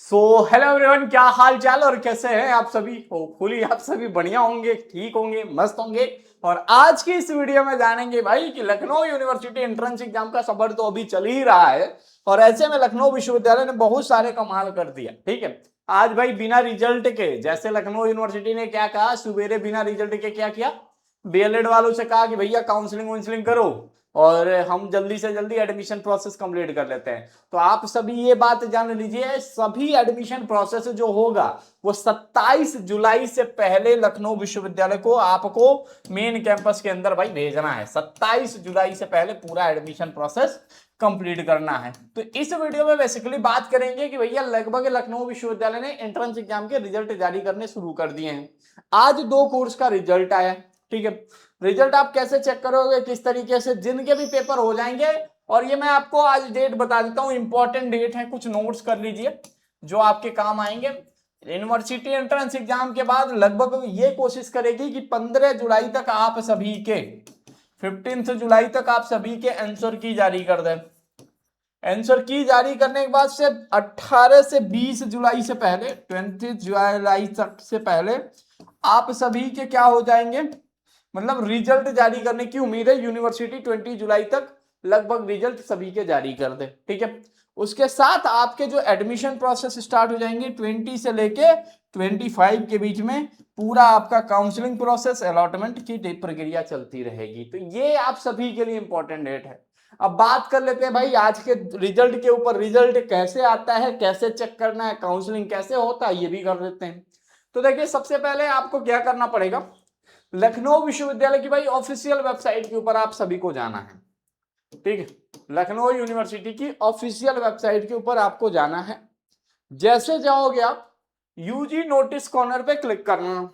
Hello everyone, क्या हाल चाल और कैसे हैं आप सभी। होपफुली आप सभी बढ़िया होंगे, ठीक होंगे, मस्त होंगे। और आज की इस वीडियो में जानेंगे भाई कि लखनऊ यूनिवर्सिटी एंट्रेंस एग्जाम का सफर तो अभी चल ही रहा है और ऐसे में लखनऊ विश्वविद्यालय ने बहुत सारे कमाल कर दिया। ठीक है, आज भाई बिना रिजल्ट के, जैसे लखनऊ यूनिवर्सिटी ने क्या कहा, सवेरे बिना रिजल्ट के क्या किया, बीएलएड वालों से कहा कि भैया काउंसलिंग वाउंसलिंग करो और हम जल्दी से जल्दी एडमिशन प्रोसेस कंप्लीट कर लेते हैं। तो आप सभी ये बात जान लीजिए, सभी एडमिशन प्रोसेस जो होगा वो 27 जुलाई से पहले लखनऊ विश्वविद्यालय को आपको मेन कैंपस के अंदर भाई भेजना है। 27 जुलाई से पहले पूरा एडमिशन प्रोसेस कंप्लीट करना है। तो इस वीडियो में बेसिकली बात करेंगे कि भैया लगभग लखनऊ विश्वविद्यालय ने एंट्रेंस एग्जाम के रिजल्ट जारी करने शुरू कर दिए हैं। आज 2 कोर्स का रिजल्ट आया। ठीक है, रिजल्ट आप कैसे चेक करोगे, किस तरीके से, जिनके भी पेपर हो जाएंगे, और ये मैं आपको आज डेट बता देता हूँ, इंपॉर्टेंट डेट है, कुछ नोट्स कर लीजिए जो आपके काम आएंगे। यूनिवर्सिटी एंट्रेंस एग्जाम के बाद लगभग ये कोशिश करेगी कि 15 जुलाई तक आप सभी के, 15 जुलाई तक आप सभी के आंसर की जारी कर दें। आंसर की जारी करने के बाद से 18 से 20 जुलाई से पहले, 20 जुलाई तक से पहले आप सभी के क्या हो जाएंगे, मतलब रिजल्ट जारी करने की उम्मीद है। यूनिवर्सिटी 20 जुलाई तक लगभग रिजल्ट सभी के जारी कर दे। ठीक है, उसके साथ आपके जो एडमिशन प्रोसेस स्टार्ट हो जाएंगे 20 से लेके 25 के बीच में, पूरा आपका काउंसलिंग प्रोसेस, अलॉटमेंट की प्रक्रिया चलती रहेगी। तो ये आप सभी के लिए इंपॉर्टेंट डेट है। अब बात कर लेते हैं भाई आज के रिजल्ट के ऊपर। रिजल्ट कैसे आता है, कैसे चेक करना है, काउंसलिंग कैसे होता है, ये भी कर लेते हैं। तो देखिए, सबसे पहले आपको क्या करना पड़ेगा, लखनऊ विश्वविद्यालय की भाई ऑफिशियल वेबसाइट के ऊपर आप सभी को जाना है। ठीक है, लखनऊ यूनिवर्सिटी की ऑफिशियल वेबसाइट के ऊपर आपको जाना है। जैसे जाओगे आप यूजी नोटिस कॉर्नर पे क्लिक करना।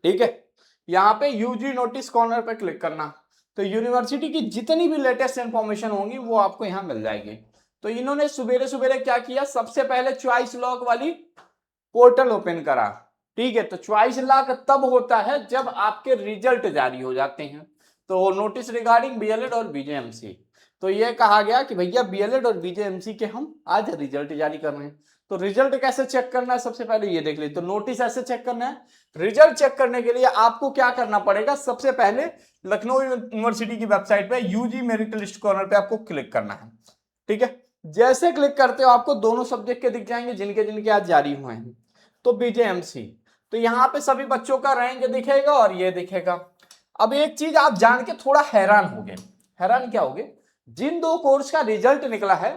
ठीक है, यहाँ पे यूजी नोटिस कॉर्नर पे क्लिक करना, तो यूनिवर्सिटी की जितनी भी लेटेस्ट इंफॉर्मेशन होंगी वो आपको यहाँ मिल जाएगी। तो इन्होंने सुबेरे सुबेरे क्या किया, सबसे पहले चॉइस लॉक वाली पोर्टल ओपन करा। ठीक है, तो चॉइस लॉक तब होता है जब आपके रिजल्ट जारी हो जाते हैं। तो नोटिस रिगार्डिंग बीएलएड और बीजेएमसी, तो ये कहा गया कि भैया बीएलएड और बीजेएमसी के हम आज रिजल्ट जारी कर रहे हैं। तो रिजल्ट कैसे चेक करना है, सबसे पहले ये देख लीजिए। तो नोटिस ऐसे चेक करना है। रिजल्ट चेक करने के लिए आपको क्या करना पड़ेगा, सबसे पहले लखनऊ यूनिवर्सिटी की वेबसाइट पे यूजी मेरिट लिस्ट कॉर्नर पे आपको क्लिक करना है। ठीक है, जैसे क्लिक करते हो आपको दोनों सब्जेक्ट के दिख जाएंगे जिनके जिनके आज जारी हुए हैं। तो बीजेएमसी, तो यहाँ पे सभी बच्चों का रैंक दिखेगा और ये दिखेगा। अब एक चीज आप जान के थोड़ा हैरान होगे। हैरान क्या होगे, जिन 2 कोर्स का रिजल्ट निकला है,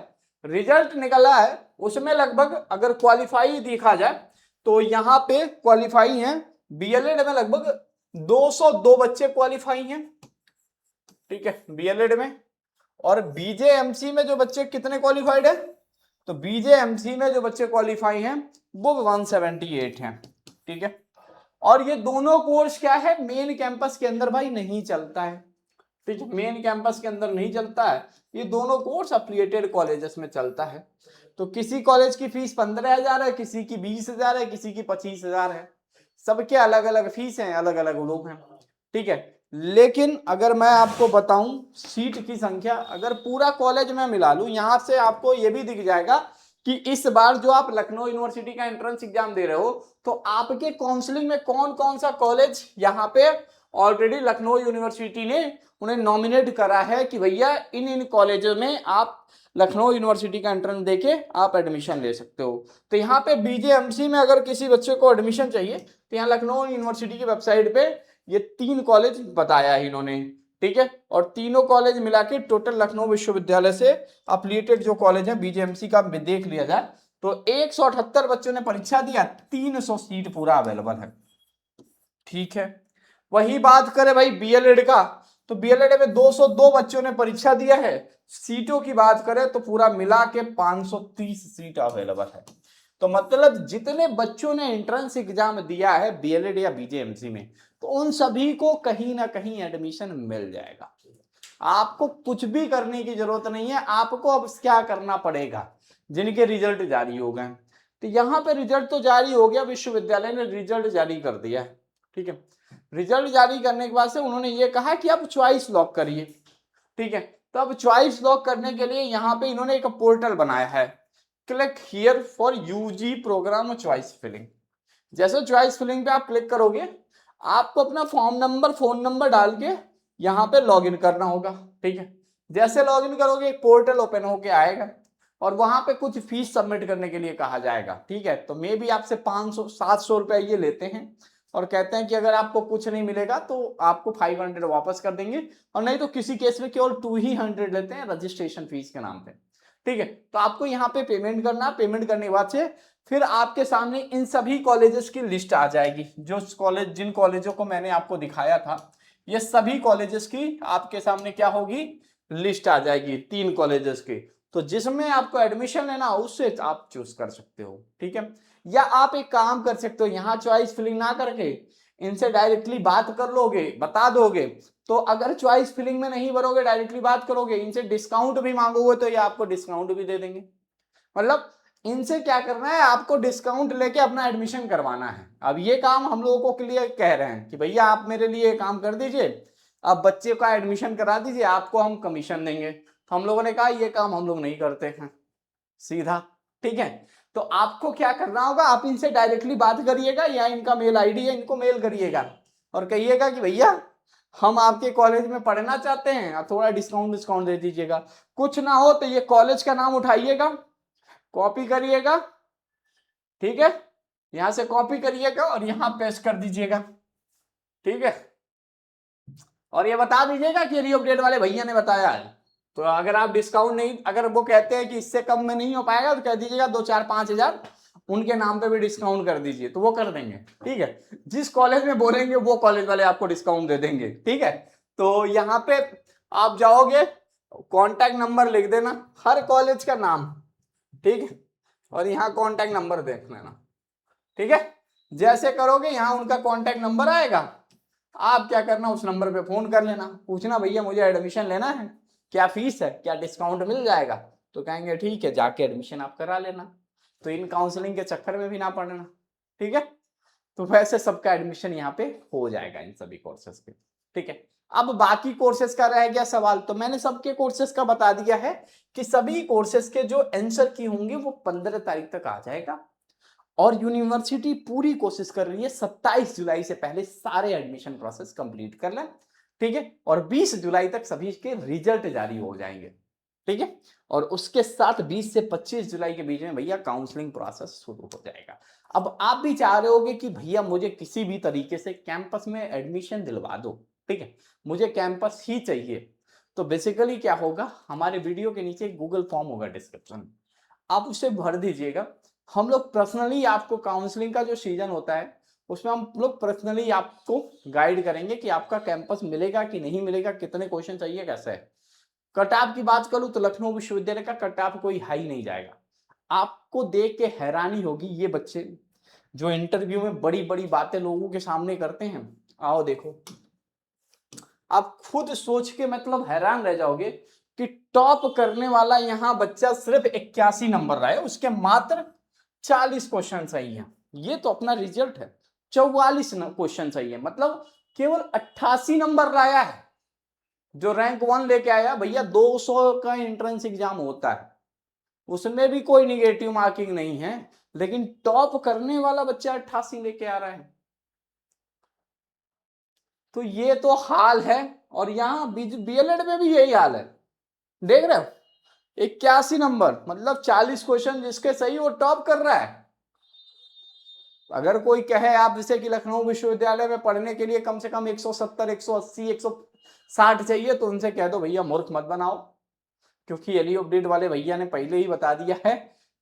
रिजल्ट निकला है उसमें लगभग अगर क्वालिफाई देखा जाए तो यहाँ पे क्वालिफाई है, बीएलएड में लगभग 202 बच्चे क्वालिफाई हैं। ठीक है, बीएलएड में। और बीजेएमसी में जो बच्चे कितने क्वालिफाइड है, तो बीजेएमसी में जो बच्चे क्वालिफाई हैं वो 178 हैं। ठीक है, और ये दोनों कोर्स क्या है, मेन कैंपस के अंदर भाई नहीं चलता है। ठीक है, मेन कैंपस के अंदर नहीं चलता है, ये दोनों कोर्स अफिलिएटेड कॉलेजेस में चलता है। तो किसी कॉलेज की फीस 15,000 है, किसी की 20,000 है, किसी की 25,000 है। सबके अलग अलग फीस हैं, अलग अलग लोग हैं। ठीक है, लेकिन अगर मैं आपको बताऊं सीट की संख्या, अगर पूरा कॉलेज में मिला लूं, यहां से आपको यह भी दिख जाएगा कि इस बार जो आप लखनऊ यूनिवर्सिटी का एंट्रेंस एग्जाम दे रहे हो, तो आपके काउंसलिंग में कौन कौन सा कॉलेज यहाँ पे ऑलरेडी लखनऊ यूनिवर्सिटी ने उन्हें नॉमिनेट करा है कि भैया इन इन कॉलेजों में आप लखनऊ यूनिवर्सिटी का एंट्रेंस देके आप एडमिशन ले सकते हो। तो यहाँ पे बीजेएमसी में अगर किसी बच्चे को एडमिशन चाहिए तो यहाँ लखनऊ यूनिवर्सिटी की वेबसाइट पे ये 3 कॉलेज बताया है इन्होंने। ठीक है, और तीनों कॉलेज मिला के टोटल लखनऊ विश्वविद्यालय से अफिलिएटेड जो कॉलेज है बीजेएमसी का देख लिया जाए तो 178 बच्चों ने परीक्षा दिया, 300 सीट पूरा अवेलेबल है। ठीक है, वही बात करें भाई बीएलएड का, तो बीएलएड में 202 बच्चों ने परीक्षा दिया है। सीटों की बात करें तो पूरा मिला के 530 सीट अवेलेबल है। तो मतलब जितने बच्चों ने एंट्रेंस एग्जाम दिया है बीएलएड या बीजेएमसी में, तो उन सभी को कहीं ना कहीं एडमिशन मिल जाएगा। आपको कुछ भी करने की जरूरत नहीं है। आपको अब क्या करना पड़ेगा, जिनके रिजल्ट जारी हो गए, तो यहाँ पे रिजल्ट तो जारी हो गया, विश्वविद्यालय ने रिजल्ट जारी कर दिया है। ठीक है, रिजल्ट जारी करने के बाद से उन्होंने ये कहा कि अब चॉइस लॉक करिए। ठीक है, तो अब चॉइस लॉक करने के लिए यहाँ पे इन्होंने एक पोर्टल बनाया है। Click here for UG program choice filling. जैसे चॉइस फिलिंग पे आप क्लिक करोगे, आपको अपना फॉर्म नंबर, फोन नंबर डाल के यहाँ पे लॉगिन करना होगा। ठीक है, जैसे लॉगिन करोगे एक पोर्टल ओपन होके आएगा और वहां पे कुछ फीस सबमिट करने के लिए कहा जाएगा। ठीक है, तो मे भी आपसे 500-700 रुपए ये लेते हैं और कहते हैं कि अगर आपको कुछ नहीं मिलेगा तो आपको 500 वापस कर देंगे, और नहीं तो किसी केस में केवल 200 लेते हैं रजिस्ट्रेशन फीस के नाम पे। ठीक है, तो आपको यहाँ पे पेमेंट करना, पेमेंट करने के बाद से फिर आपके सामने इन सभी कॉलेजेस की लिस्ट आ जाएगी। जो कॉलेज, जिन कॉलेजों को मैंने आपको दिखाया था, ये सभी कॉलेजेस की आपके सामने क्या होगी, लिस्ट आ जाएगी 3 कॉलेजेस की। तो जिसमें आपको एडमिशन लेना उससे आप चूज कर सकते हो। ठीक है, या आप एक काम कर सकते हो, यहाँ चॉइस फिलिंग ना करके इनसे डायरेक्टली बात कर लोगे, बता दोगे। तो अगर चॉइस फिलिंग में नहीं भरोगे, डायरेक्टली बात करोगे, इनसे डिस्काउंट भी मांगोगे तो ये आपको डिस्काउंट भी दे देंगे। मतलब इनसे क्या करना है, आपको डिस्काउंट लेके अपना एडमिशन करवाना है। अब ये काम हम लोगों को लिए कह रहे हैं कि भैया आप मेरे लिए ये काम कर दीजिए, अब बच्चे का एडमिशन करा दीजिए, आपको हम कमीशन देंगे। तो हम लोगों ने कहा ये काम हम लोग नहीं करते हैं सीधा। ठीक है, तो आपको क्या करना होगा, आप इनसे डायरेक्टली बात करिएगा या इनका मेल आईडी है, इनको मेल करिएगा और कहिएगा कि भैया हम आपके कॉलेज में पढ़ना चाहते हैं, थोड़ा डिस्काउंट दे दीजिएगा। कुछ ना हो तो ये कॉलेज का नाम उठाइएगा, कॉपी करिएगा। ठीक है, यहां से कॉपी करिएगा और यहां पेस्ट कर दीजिएगा। ठीक है, और ये बता दीजिएगा कि रियो अपडेट वाले भैया ने बताया है। तो अगर आप डिस्काउंट नहीं, अगर वो कहते हैं कि इससे कम में नहीं हो पाएगा तो कह दीजिएगा 2-4-5 हजार उनके नाम पे भी डिस्काउंट कर दीजिए, तो वो कर देंगे। ठीक है, जिस कॉलेज में बोलेंगे वो कॉलेज वाले आपको डिस्काउंट दे देंगे। ठीक है, तो यहाँ पे आप जाओगे, कॉन्टैक्ट नंबर लिख देना, हर कॉलेज का नाम। ठीक है, और यहाँ कॉन्टैक्ट नंबर देख लेना। ठीक है, जैसे करोगे यहाँ उनका कॉन्टैक्ट नंबर आएगा, आप क्या करना, उस नंबर पे फोन कर लेना, पूछना भैया मुझे एडमिशन लेना है, क्या फीस है, क्या डिस्काउंट मिल जाएगा। तो कहेंगे ठीक है, जाके एडमिशन आप करा लेना। तो इन काउंसलिंग के चक्कर में भी ना पड़ना। ठीक है, तो वैसे सबका एडमिशन यहाँ पे हो जाएगा इन सभी कोर्सेज पे। ठीक है, अब बाकी कोर्सेज का रह गया सवाल। तो मैंने सबके कोर्सेज का बता दिया है कि सभी कोर्सेज के जो आंसर की होंगे वो 15 तारीख तक आ जाएगा, और यूनिवर्सिटी पूरी कोशिश कर रही है 27 जुलाई से पहले सारे एडमिशन प्रोसेस कंप्लीट कर लें। ठीक है, और 20 जुलाई तक सभी के रिजल्ट जारी हो जाएंगे। ठीक है, और उसके साथ 20 से 25 जुलाई के बीच में भैया काउंसलिंग प्रोसेस शुरू हो जाएगा। अब आप भी चाह रहे होगे कि भैया मुझे किसी भी तरीके से कैंपस में एडमिशन दिलवा दो। ठीक है, मुझे कैंपस ही चाहिए। तो बेसिकली क्या होगा, हमारे वीडियो के नीचे गूगल फॉर्म होगा डिस्क्रिप्शन में, आप उसे भर दीजिएगा। हम लोग पर्सनली आपको, काउंसलिंग का जो सीजन होता है उसमें हम लोग पर्सनली आपको गाइड करेंगे कि आपका कैंपस मिलेगा कि नहीं मिलेगा, कितने क्वेश्चन चाहिए, कैसे है। कट ऑफ की बात करूं तो लखनऊ विश्वविद्यालय का कट ऑफ कोई हाई नहीं जाएगा। आपको देख के हैरानी होगी, ये बच्चे जो इंटरव्यू में बड़ी बड़ी बातें लोगों के सामने करते हैं, आओ देखो, आप खुद सोच के मतलब हैरान रह जाओगे कि टॉप करने वाला यहाँ बच्चा सिर्फ 81 नंबर रहा है, उसके मात्र 40 क्वेश्चन सही है। ये तो अपना रिजल्ट है, 44 क्वेश्चन सही है, मतलब केवल 88 नंबर लाया है। जो रैंक 1 लेके आया भैया, 200 का एंट्रेंस एग्जाम होता है, उसमें भी कोई निगेटिव मार्किंग नहीं है, लेकिन टॉप करने वाला बच्चा 88 लेके आ रहा है। तो ये तो हाल है, और यहाँ बीएलएड में भी यही हाल है। देख रहे हो, 81 नंबर, मतलब 40 क्वेश्चन जिसके सही वो टॉप कर रहा है। अगर कोई कहे आप जैसे कि लखनऊ विश्वविद्यालय में पढ़ने के लिए कम से कम 170, 180, 160 चाहिए, तो उनसे कह दो भैया मूर्ख मत बनाओ, क्योंकि एलियो अपडेट वाले भैया ने पहले ही बता दिया है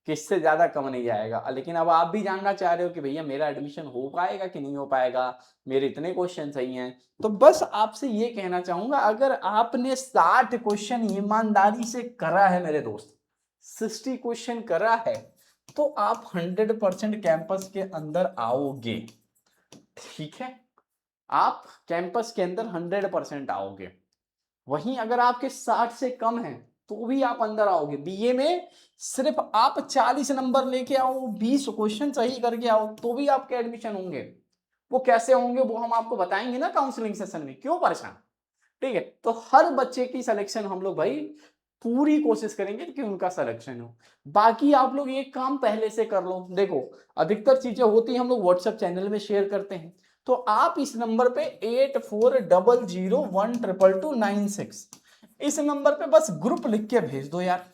कि इससे ज्यादा कम नहीं आएगा। लेकिन अब आप भी जानना चाह रहे हो कि भैया मेरा एडमिशन हो पाएगा कि नहीं हो पाएगा, मेरे इतने क्वेश्चन सही हैं, तो बस आपसे ये कहना चाहूंगा, अगर आपने 60 क्वेश्चन ईमानदारी से करा है मेरे दोस्त, 60 क्वेश्चन करा है, तो आप 100% कैंपस के अंदर आओगे। ठीक है, आप कैंपस के अंदर 100% आओगे। वहीं अगर आपके 60 से कम है तो भी आप अंदर आओगे। बीए में सिर्फ आप 40 नंबर लेके आओ, 20 क्वेश्चन सही करके आओ, तो भी आपके एडमिशन होंगे। वो कैसे होंगे वो हम आपको बताएंगे ना काउंसलिंग सेशन में, क्यों परेशान। ठीक है, तो हर बच्चे की सिलेक्शन हम लोग भाई पूरी कोशिश करेंगे कि उनका सिलेक्शन हो। बाकी आप लोग एक काम पहले से कर लो। देखो अधिकतर चीजें होती हैं हम लोग व्हाट्सएप चैनल में शेयर करते हैं, तो आप इस नंबर पे 8400122296 इस नंबर पे बस ग्रुप लिख के भेज दो यार,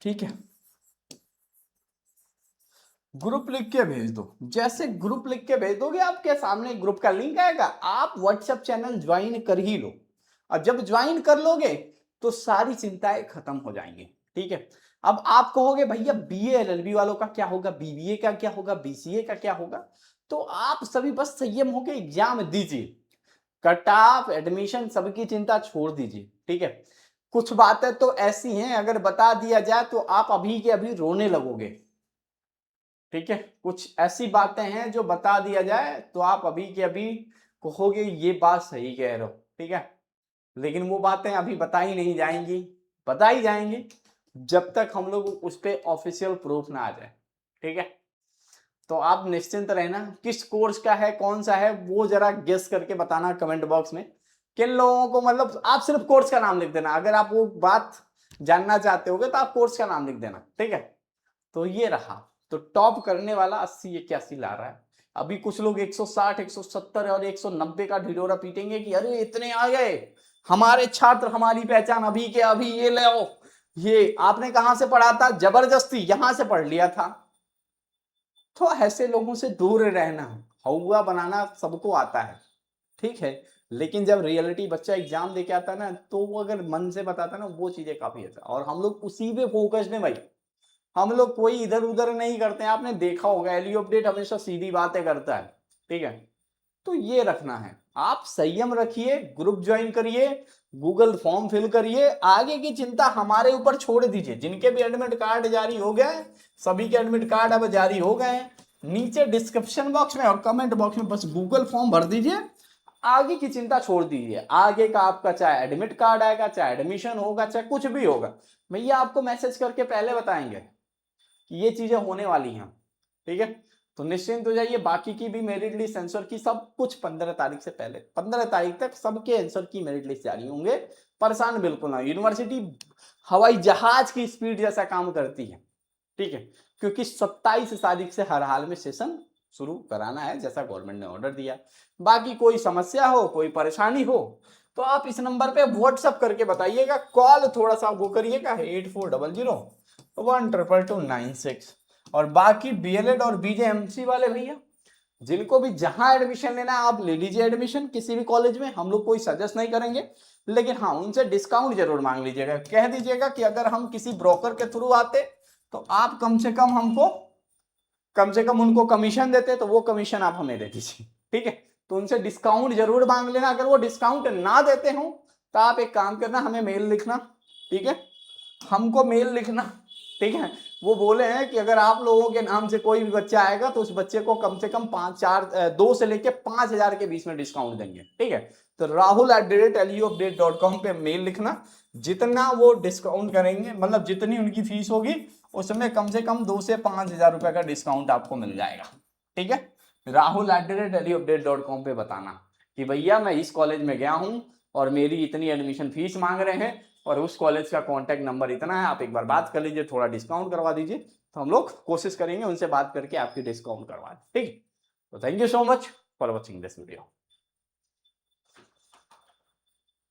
ठीक है। ग्रुप लिख के भेज दो। जैसे ग्रुप लिख के भेज दोगे आपके सामने ग्रुप का लिंक आएगा, आप व्हाट्सएप चैनल ज्वाइन कर ही लो। और जब ज्वाइन कर लोगे तो सारी चिंताएं खत्म हो जाएंगी, ठीक है। अब आप कहोगे भैया बीए एलएलबी वालों का क्या होगा, बीबीए का क्या होगा, बीसीए का क्या होगा, तो आप सभी बस संयम होकर एग्जाम दीजिए। कट ऑफ एडमिशन सबकी चिंता छोड़ दीजिए, ठीक है। कुछ बातें तो ऐसी हैं अगर बता दिया जाए तो आप अभी के अभी रोने लगोगे, ठीक है। कुछ ऐसी बातें हैं जो बता दिया जाए तो आप अभी के अभी कहोगे ये बात सही कह रहे हो, ठीक है। लेकिन वो बातें अभी बताई नहीं जाएंगी, बताई जाएंगी जब तक हम लोग उस पर ऑफिशियल प्रूफ ना आ जाए, ठीक है। तो आप निश्चिंत रहना। किस कोर्स का है, कौन सा है, वो जरा गेस करके बताना कमेंट बॉक्स में। किन लोगों को, मतलब आप सिर्फ कोर्स का नाम लिख देना, अगर आप वो बात जानना चाहते होगे तो आप कोर्स का नाम लिख देना, ठीक है। तो ये रहा, तो टॉप करने वाला 80-81 ला रहा है। अभी कुछ लोग 160, 170 और 190 का ढिढोरा पीटेंगे कि अरे इतने आ गए, हमारे छात्र हमारी पहचान अभी के अभी, ये ले आओ। ये आपने कहां से पढ़ा था, जबरदस्ती यहां से पढ़ लिया था। तो ऐसे लोगों से दूर रहना। हौवा बनाना सबको आता है, ठीक है। लेकिन जब रियलिटी बच्चा एग्जाम देके आता है ना, तो वो अगर मन से बताता है ना, वो चीजें काफी अच्छा, और हम लोग उसी पे फोकस्ड है भाई। हम लोग कोई इधर उधर नहीं करते हैं। आपने देखा होगा एलियो अपडेट हमेशा सीधी बातें करता है, ठीक है। तो ये रखना है, आप संयम रखिए, ग्रुप ज्वाइन करिए, गूगल फॉर्म फिल करिए, आगे की चिंता हमारे ऊपर छोड़ दीजिए। जिनके भी एडमिट कार्ड जारी हो गए, सभी के एडमिट कार्ड अब जारी हो गए, नीचे डिस्क्रिप्शन बॉक्स में और कमेंट बॉक्स में बस गूगल फॉर्म भर दीजिए। आगे की चिंता छोड़ दीजिए। आगे का आपका चाहे एडमिट कार्ड आएगा, चाहे एडमिशन होगा, चाहे कुछ भी होगा, भैया आपको मैसेज करके पहले बताएंगे कि ये चीजें होने वाली हैं, ठीक है। तो निश्चिंत हो जाइए। बाकी की भी मेरिट लिस्ट, आंसर की सब कुछ 15 तारीख से पहले, 15 तारीख तक सबके आंसर की मेरिट लिस्ट जारी होंगे। परेशान बिल्कुल ना। यूनिवर्सिटी हवाई जहाज की स्पीड जैसा काम करती है, ठीक है, क्योंकि 27 तारीख से हर हाल में सेशन शुरू कराना है जैसा गवर्नमेंट ने ऑर्डर दिया। बाकी कोई समस्या हो, कोई परेशानी हो, तो आप इस नंबर पे व्हाट्सअप करके बताइएगा। कॉल थोड़ा सा वो करिएगा 8400122296। और बाकी बीएलएड और बीजेएमसी वाले भैया जिनको भी जहां एडमिशन लेना है आप ले लीजिए एडमिशन किसी भी कॉलेज में। हम लोग कोई सजेस्ट नहीं करेंगे, लेकिन हाँ उनसे डिस्काउंट जरूर मांग लीजिएगा। कह दीजिएगा कि अगर हम किसी ब्रोकर के थ्रू आते तो आप कम से कम हमको, कम से कम उनको कमीशन देते, तो वो कमीशन आप हमें दे दीजिए, ठीक है। तो उनसे डिस्काउंट जरूर मांग लेना। अगर वो डिस्काउंट ना देते हो तो आप एक काम करना, हमें मेल लिखना, ठीक है, हमको मेल लिखना, ठीक है। वो बोले हैं कि अगर आप लोगों के नाम से कोई भी बच्चा आएगा तो उस बच्चे को कम से कम 2 से लेके 5,000 के बीच में डिस्काउंट देंगे, ठीक है। तो rahul@lupdate.com पे मेल लिखना। जितना वो डिस्काउंट करेंगे, मतलब जितनी उनकी फीस होगी उसमें कम से कम 2 से 5,000 रुपए का डिस्काउंट आपको मिल जाएगा, ठीक है। rahul@lupdate.com पे बताना कि भैया मैं इस कॉलेज में गया हूं और मेरी इतनी एडमिशन फीस मांग रहे हैं और उस कॉलेज का कॉन्टैक्ट नंबर इतना है, आप एक बार बात कर लीजिए, थोड़ा डिस्काउंट करवा दीजिए। तो हम लोग कोशिश करेंगे उनसे बात करके आपकी डिस्काउंट करवा दें, ठीक है। तो thank you so much for watching this video.